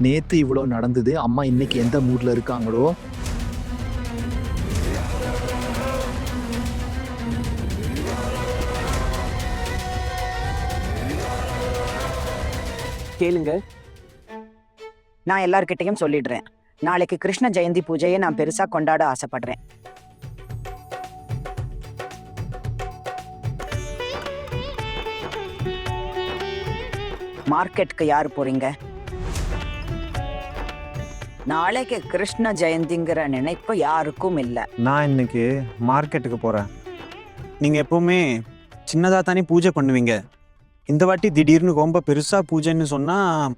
நேத்து இவ்வளோ நடந்தது. அம்மா இன்னைக்கு எந்த மூட்ல இருக்காங்களோ? கேளுங்க, நான் எல்லார்கிட்டையும் சொல்லிடுறேன். நாளைக்கு கிருஷ்ண ஜெயந்தி பூஜையை நான் பெருசா கொண்டாட ஆசைப்படுறேன். மார்க்கெட்டுக்கு யாரு போறீங்க? நாளைக்கு கிருஷ்ண ஜெயந்திங்கிற நினைப்பு யாருக்கும் இல்லை. நான் இன்னைக்கு மார்க்கெட்டுக்கு போகிறேன். நீங்கள் எப்போவுமே சின்னதாக தானே பூஜை பண்ணுவீங்க. இந்த வாட்டி திடீர்னு ரொம்ப பெருசாக பூஜைன்னு சொன்னால்...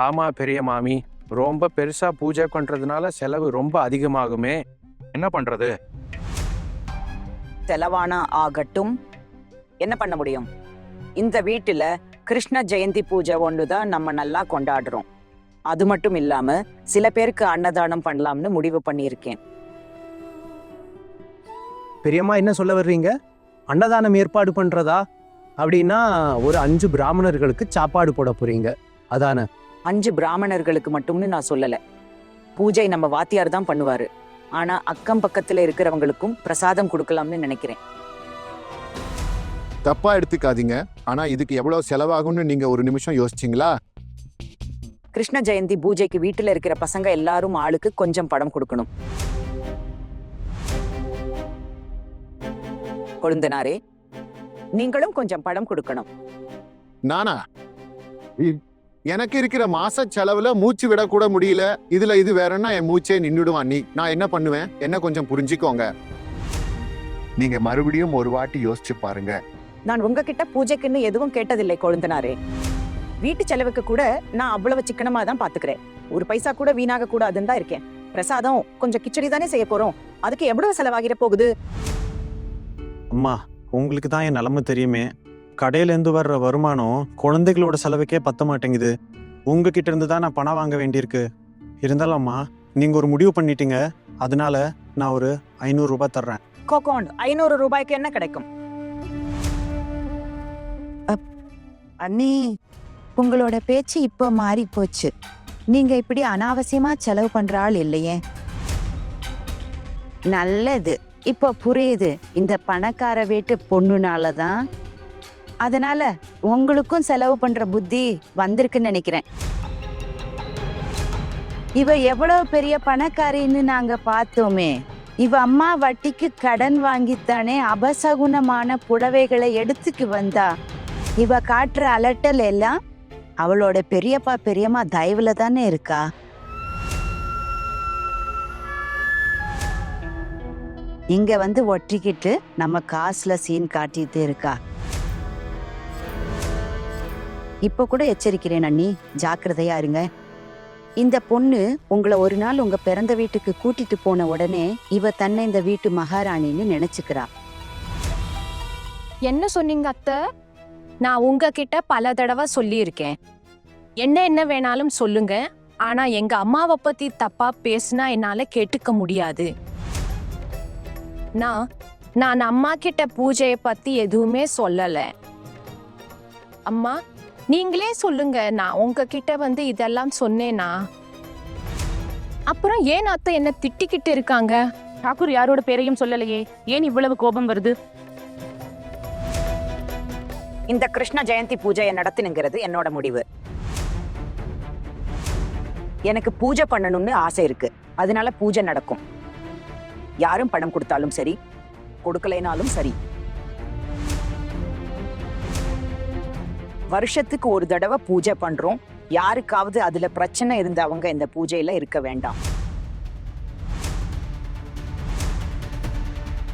ஆமா பெரிய மாமி, ரொம்ப பெருசா பூஜை பண்றதுனால செலவு ரொம்ப அதிகமாகுமே. என்ன பண்றது? செலவானா ஆகட்டும், என்ன பண்ண முடியும்? இந்த வீட்டுல கிருஷ்ண ஜெயந்தி பூஜை ஒண்ணுதான் நம்ம நல்லா கொண்டாடுறோம். அது மட்டும் இல்லாம சில பேருக்கு அன்னதானம் பண்ணலாம்னு முடிவு பண்ணியிருக்கேன். பெரியம்மா, என்ன சொல்ல வர்றீங்க? அன்னதானம் ஏற்பாடு பண்றதா? அப்படின்னா ஒரு 5 பிராமணர்களுக்கு சாப்பாடு போட போறீங்க, அதானே? 5 பிராமணர்களுக்கு மட்டும்னு நான் சொல்லல. பூஜை நம்ம வாத்தியார் தான் பண்ணுவாரு. ஆனா அக்கம் பக்கத்துல இருக்கிறவங்களுக்கும் பிரசாதம் கொடுக்கலாம்னு நினைக்கிறேன். தப்பா எடுத்துக்காதீங்க. ஆனா இதுக்கு எவ்வளவு செலவாகும்னு நீங்க ஒரு நிமிஷம் யோசிச்சிங்களா? கிருஷ்ண ஜெயந்தி பூஜைக்கு வீட்டுல இருக்கிற பசங்க எல்லாரும் ஆளுக்கு கொஞ்சம் படம் கொடுக்கணும். கொழுந்தனாரே, நீங்களும் கொஞ்சம் படம் கொடுக்கணும். நானா? எனக்கு இருக்கிற மாச செலவுல மூச்சு விட கூட முடியல. இதுல இது வேறன்னா என் மூச்சே நின்னுடுவான். நான் என்ன பண்ணுவேன்? என்ன கொஞ்சம் புரிஞ்சுக்கோங்க. நீங்க மறுபடியும் ஒரு வாட்டி யோசிச்சு பாருங்க. நான் உங்ககிட்ட பூஜைக்குன்னு எதுவும் கேட்டதில்லை கொழுந்தனாரே. வீட்டு செலவுக்கு கூட நான் அவ்வளவு சிக்கனமா தான் பாத்துக்கிறேன். ஒரு பைசா கூட வீணாக கூடாதுன்னு தான் இருக்கேன். பிரசாதம் கொஞ்சம் கிச்சடி தானே செய்ய போறோம். அதுக்கு எவ்வளவு செலவாகிற போகுது? அம்மா, உங்களுக்கு தான் என் நிலமை தெரியுமே. கடையிலேருந்து வர்ற வருமானம் குழந்தைகளோட செலவுக்கே பத்த மாட்டேங்குது. உங்ககிட்ட இருந்து தான் நான் பணம் வாங்க வேண்டியிருக்கு. இருந்தாலும் அம்மா, நீங்கள் ஒரு முடிவு பண்ணிட்டீங்க. அதனால நான் ஒரு 500 ரூபாய் தர்றேன். கோகோண்ட் 500 ரூபாய்க்கு என்ன கிடைக்கும்? அண்ணி, உங்களோட பேச்சு இப்போ மாறி போச்சு. நீங்க இப்படி அனாவசியமா செலவு பண்ற ஆள் இல்லையே. நல்லது, இப்போ புரியுது. இந்த பணக்கார வீட்டு பொண்ணுனாலதான். அதனால உங்களுக்கும் செலவு பண்ற புத்தி வந்திருக்குன்னு நினைக்கிறேன். இவ எவ்வளவு பெரிய பணக்காரின்னு நாங்க பார்த்தோமே. இவ அம்மா வட்டிக்கு கடன் வாங்கித்தானே அபசகுனமான புடவைகளை எடுத்துக்கு வந்தா. இவ காட்டுற அலட்டல் எல்லாம் அவளோட பெரியப்பா பெரியம்மா தயவுல தானே இருக்கா. இங்க வந்து ஒட்டிக்கிட்டு நம்ம காசுல சீன் காட்டிட்டு இருக்கா. இப்ப கூட எச்சரிக்கிறேன் அண்ணி, ஜாக்கிரதையா இருங்க. இந்த பொண்ணு உங்களை ஒரு நாள் உங்க பிறந்த வீட்டுக்கு கூட்டிட்டு போன உடனே இவ தன்னை இந்த வீட்டு மகாராணின்னு நினைச்சுக்கிறா. என்ன சொன்னீங்க அத்தை? நான் உங்ககிட்ட பல தடவை சொல்லியிருக்கேன், என்ன வேணாலும் சொல்லுங்க, ஆனா எங்க அம்மாவை பத்தி தப்பா பேசினா என்னால கேட்டுக்க முடியாது. நான் அம்மா கிட்ட பூஜையை பத்தி எதுவுமே சொல்லல. அம்மா, நீங்களே சொல்லுங்க, நான் உங்ககிட்ட வந்து இதெல்லாம் சொன்னேனா? அப்புறம் ஏன் அத்தை என்ன திட்டிக்கிட்டு இருக்காங்க? டாக்கூர் யாரோட பேரையும் சொல்லலையே, ஏன் இவ்வளவு கோபம் வருது? இந்த கிருஷ்ண ஜெயந்தி பூஜையை நடத்தினுங்கிறது என்னோட முடிவு. எனக்கு பூஜை பண்ணணும்னு ஆசை இருக்கு, அதனால பூஜை நடக்கும். யாரும் பணம் கொடுத்தாலும் சரி, கொடுக்கலைனாலும் சரி. வருஷத்துக்கு ஒரு தடவை பூஜை பண்றோம். யாருக்காவது அதுல பிரச்சனை இருந்தவங்க இந்த பூஜையில இருக்க வேண்டாம்.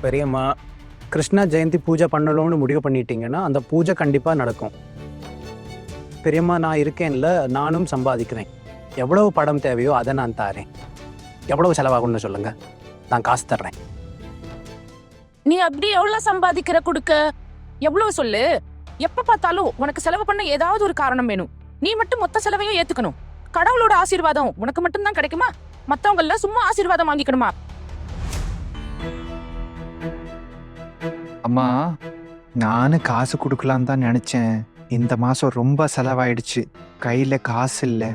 பெரியம்மா, கிருஷ்ண ஜெயந்தி பூஜை பண்ணணும்னு முடிவு பண்ணிட்டீங்கன்னா அந்த பூஜை கண்டிப்பா நடக்கும். பெரியம்மா, நான் இருக்கேன்ல, நானும் சம்பாதிக்கிறேன். எவ்வளவு படம் தேவையோ அதை நான் தாரேன். எவ்வளவு செலவாகும்னு சொல்லுங்க, நான் காசு தர்றேன். நீ அப்படி எவ்வளவு சம்பாதிக்கிற? கொடுக்க எவ்வளவு சொல்லு. எப்ப பார்த்தாலும் உனக்கு செலவு பண்ண ஏதாவது ஒரு காரணம் வேணும். நீ மட்டும் மொத்த செலவையும் ஏத்துக்கணும். கடவுளோட ஆசீர்வாதம் உனக்கு மட்டும் தான் கிடைக்குமா? மத்தவங்க எல்லாம் சும்மா ஆசீர்வாதம் வாங்கிக்கணுமா? அம்மா, நானும் காசு கொடுக்கலான்னு தான் நினைச்சேன். இந்த மாசம் ரொம்ப செலவாயிடுச்சு, கையில காசு இல்லை.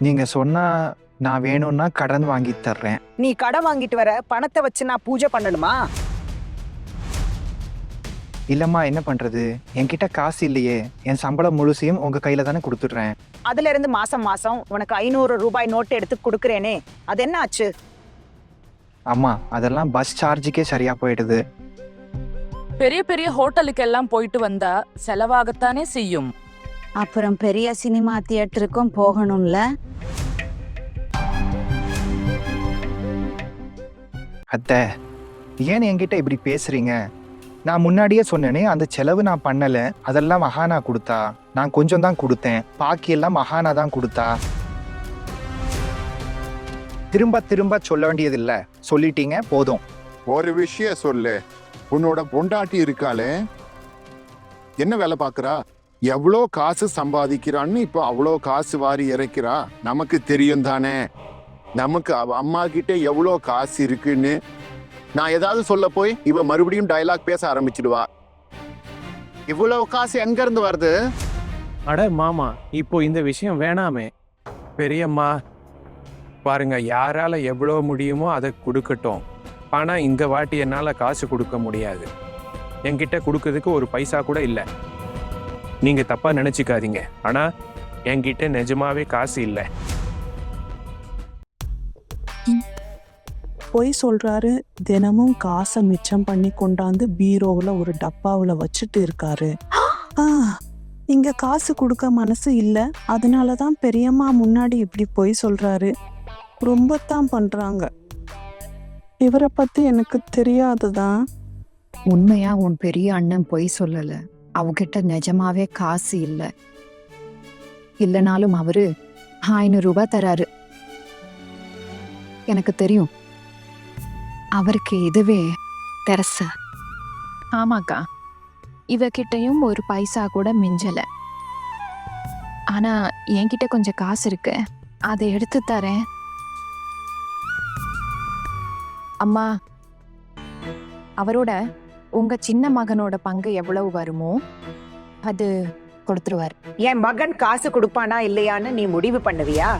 நீங்க சொன்னா நான் வேணும்னா கடன் வாங்கி தர்றேன். நீ கடன் வாங்கிட்டு வர பணத்தை வச்சு நான் பூஜை பண்ணணுமா? இல்லம்மா, என்ன பண்றது, என்கிட்ட காசு இல்லையே. என் சம்பளம் முழுசையும் உங்க கையில தானே கொடுத்துடுறேன். அதுல இருந்து மாசம் மாசம் உனக்கு 500 ரூபாய் நோட்டு எடுத்து கொடுக்கறேனே, அது என்ன ஆச்சு? அம்மா, அதெல்லாம் பஸ் சார்ஜுக்கே சரியா போயிடுது. பெரிய பெரிய ஹோட்டலுக்கு எல்லாம் போயிட்டு வந்தா செலவாகத்தானே செய்யும். அப்புறம் பெரிய சினிமா தியேட்டருக்கும் போகணும்ல. அத்தை, ஏன் என்கிட்ட இப்படி பேசுறீங்க? நான் முன்னாடியே சொன்னேனே, அந்த செலவு நான் பண்ணல. அதெல்லாம் மகானா கொடுத்தா, நான் கொஞ்சம் தான் கொடுத்தேன். பாக்கியெல்லாம் மகானா தான் கொடுத்தா. திரும்ப திரும்ப சொல்ல வேண்டியதில்லை, சொல்லிட்டீங்க போதும். ஒரு விஷயம் சொல்லு, உன்னோட பொண்டாட்டி இருக்காளே, என்ன வேலை பார்க்கறா? எவ்வளோ காசு சம்பாதிக்கிறான்னு இப்போ அவ்வளோ காசு வாரி இறைக்கிறா. நமக்கு தெரியும் தானே, நமக்கு அவ அம்மா கிட்ட எவ்வளோ காசு இருக்குன்னு. நான் ஏதாவது சொல்ல போய் இவ மறுபடியும் டயலாக் பேச ஆரம்பிச்சிடுவா. இவ்வளவு காசு எங்க இருந்து வருது? அட மாமா, இப்போ இந்த விஷயம் வேணாமே. பெரியம்மா பாருங்க, யாரால எவ்வளோ முடியுமோ அதை கொடுக்கட்டும். ஆனால் இந்த வாட்டி என்னால் காசு கொடுக்க முடியாது. என்கிட்ட கொடுக்கறதுக்கு ஒரு பைசா கூட இல்லை. நீங்கள் தப்பாக நினச்சிக்காதீங்க, ஆனால் என்கிட்ட நிஜமாவே காசு இல்லை. பொய் சொல்றாரு. தினமும் காசை மிச்சம் பண்ணி கொண்டாந்து பீரோவில் ஒரு டப்பாவில் வச்சுட்டு இருக்காரு. இங்க காசு கொடுக்க மனசு இல்லை, அதனால தான் பெரியம்மா முன்னாடி இப்படி பொய் சொல்றாரு. ரொம்பத்தான் பண்றாங்க. இவரை பத்தி எனக்கு தெரியாதுதான். உண்மையா உன் பெரிய அண்ணன் பொய் சொல்லல. அவகிட்ட நிஜமாவே காசு இல்லை. இல்லைனாலும் அவரு 500 ரூபாய் தராரு. எனக்கு தெரியும், அவருக்கு இதுவே தெரசா. ஆமாக்கா, இவகிட்டையும் ஒரு பைசா கூட மிஞ்சல. ஆனா என்கிட்ட கொஞ்சம் காசு இருக்கு, அதை எடுத்து தரேன். அம்மா, அவரோட உங்க சின்ன மகனோட பங்கு எவ்வளவு வருமோ அது கொடுத்துருவார். என் மகன் காசு கொடுப்பானா இல்லையான்னு நீ முடிவு பண்ணுவியா?